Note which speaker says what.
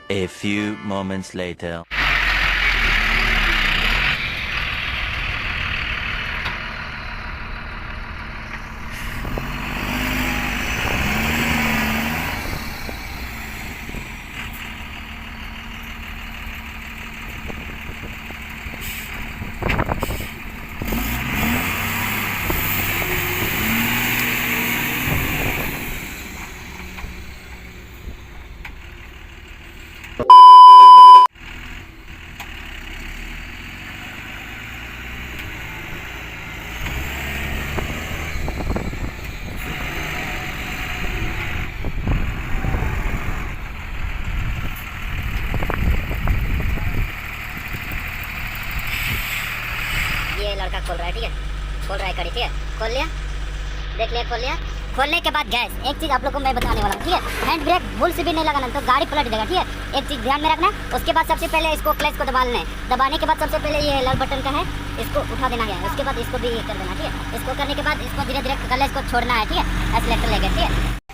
Speaker 1: A few moments later.
Speaker 2: ये लड़का खोल रहा है, ठीक है, खोल रहा है कड़ी, ठीक है, खोल लिया, देख लिया, खोल लिया। खोलने के बाद गैस एक चीज़ आप लोग को मैं बताने वाला हूँ, ठीक है, हैंड ब्रेक भूल से भी नहीं लगाना तो गाड़ी पलट जाएगा, ठीक है। एक चीज़ ध्यान में रखना। उसके बाद सबसे पहले इसको क्लच को दबा लेना है। दबाने के बाद सबसे पहले ये लाल बटन का है, इसको उठा देना है। उसके बाद इसको भी कर देना, ठीक है। इसको करने के बाद इसको धीरे धीरे क्लच को छोड़ना है, ठीक है, एक्सीलेटर लेके, ठीक है।